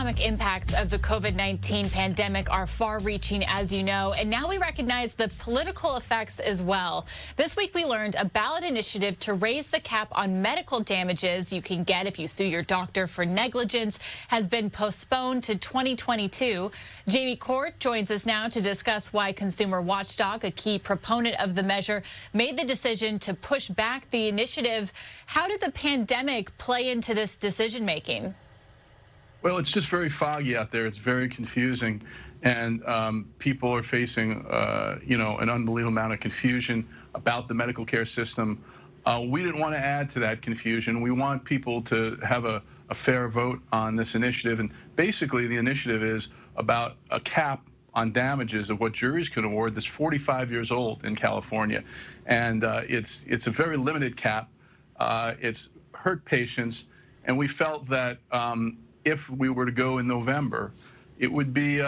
economic impacts of the COVID-19 pandemic are far-reaching, as you know, and now we recognize the political effects as well. This week we learned a ballot initiative to raise the cap on medical damages you can get if you sue your doctor for negligence has been postponed to 2022. Jamie Court joins us now to discuss why Consumer Watchdog, a key proponent of the measure, made the decision to push back the initiative. How did the pandemic play into this decision-making? Well, it's just very foggy out there. It's very confusing, and people are facing, an unbelievable amount of confusion about the medical care system. We didn't want to add to that confusion. We want people to have a fair vote on this initiative, and basically the initiative is about a cap on damages of what juries can award that's 45 years old in California, and it's a very limited cap. It's hurt patients, and we felt that if we were to go in November, it would be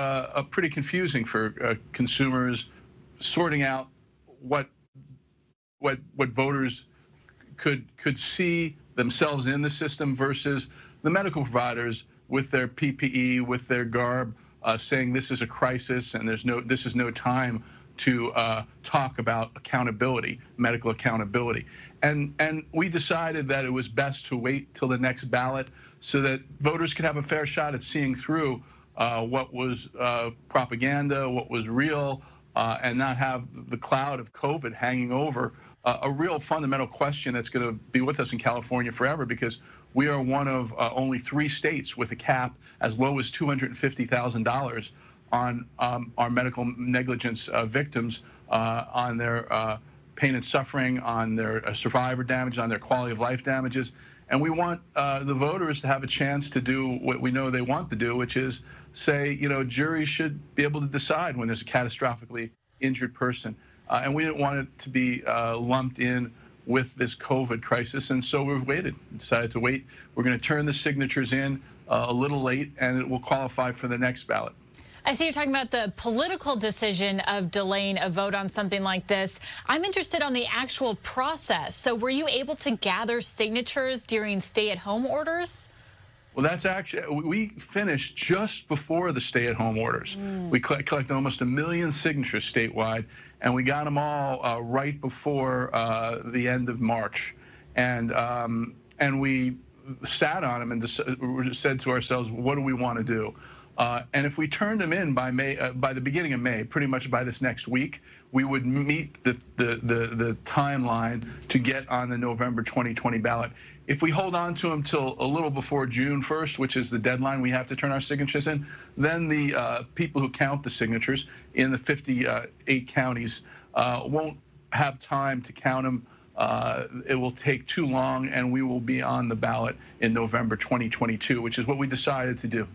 pretty confusing for consumers sorting out what voters could see themselves in the system versus the medical providers with their PPE, with their garb, saying this is a crisis and this is no time to talk about accountability, medical accountability. And we decided that it was best to wait till the next ballot so that voters could have a fair shot at seeing through what was propaganda, what was real, and not have the cloud of COVID hanging over a real fundamental question that's going to be with us in California forever, because we are one of only 3 states with a cap as low as $250,000 on our medical negligence victims, on their pain and suffering, on their survivor damage, on their quality of life damages. And we want the voters to have a chance to do what we know they want to do, which is say, juries should be able to decide when there's a catastrophically injured person. And we didn't want it to be lumped in with this COVID crisis, and so we've waited, decided to wait. We're going to turn the signatures in a little late, and it will qualify for the next ballot. I see you're talking about the political decision of delaying a vote on something like this. I'm interested on the actual process. So were you able to gather signatures during stay-at-home orders? Well, that's actually, we finished just before the stay-at-home orders. We collected almost 1 million signatures statewide, and we got them all right before the end of March. And we sat on them and said to ourselves, what do we want to do? And if we turned them in by by the beginning of May, pretty much by this next week, we would meet the timeline to get on the November 2020 ballot. If we hold on to them till a little before June 1st, which is the deadline we have to turn our signatures in, then the people who count the signatures in the 58 counties won't have time to count them. It will take too long, and we will be on the ballot in November 2022, which is what we decided to do.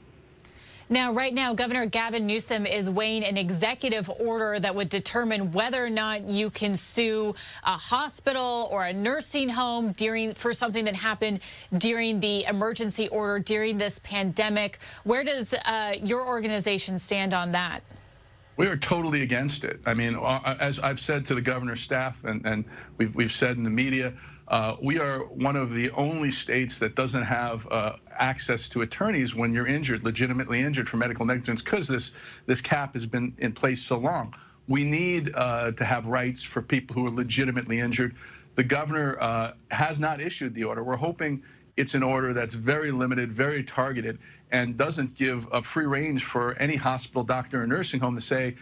Now, right now, Governor Gavin Newsom is weighing an executive order that would determine whether or not you can sue a hospital or a nursing home for something that happened during the emergency order during this pandemic. Where does your organization stand on that? We are totally against it. I mean, as I've said to the governor's staff, and we've said in the media, we are one of the only states that doesn't have access to attorneys when you're injured, legitimately injured for medical negligence, because this cap has been in place so long. We need to have rights for people who are legitimately injured. The governor has not issued the order. We're hoping it's an order that's very limited, very targeted, and doesn't give a free range for any hospital, doctor, or nursing home to say,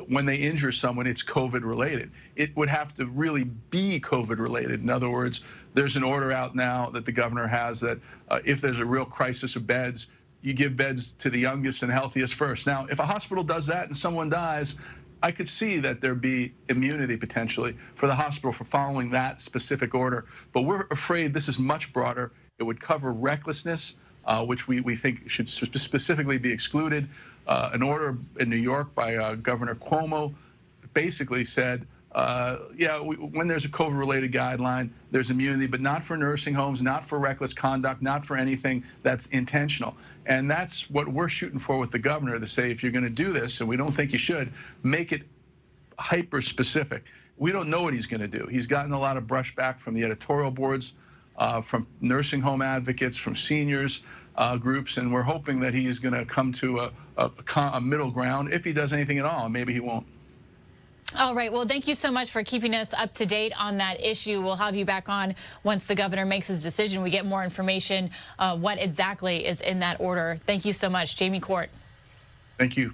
when they injure someone, it's COVID related. It would have to really be COVID related. In other words, there's an order out now that the governor has that if there's a real crisis of beds, you give beds to the youngest and healthiest first. Now, if a hospital does that and someone dies, I could see that there'd be immunity potentially for the hospital for following that specific order. But we're afraid this is much broader. It would cover recklessness, which we think should specifically be excluded. An order in New York by Governor Cuomo basically said, when there's a COVID-related guideline, there's immunity, but not for nursing homes, not for reckless conduct, not for anything that's intentional. And that's what we're shooting for with the governor, to say, if you're going to do this, and we don't think you should, make it hyper-specific. We don't know what he's going to do. He's gotten a lot of brushback from the editorial boards from nursing home advocates, from seniors groups, and we're hoping that he is going to come to a middle ground if he does anything at all, and maybe he won't. All right. Well, thank you so much for keeping us up to date on that issue. We'll have you back on once the governor makes his decision. We get more information what exactly is in that order. Thank you so much, Jamie Court. Thank you.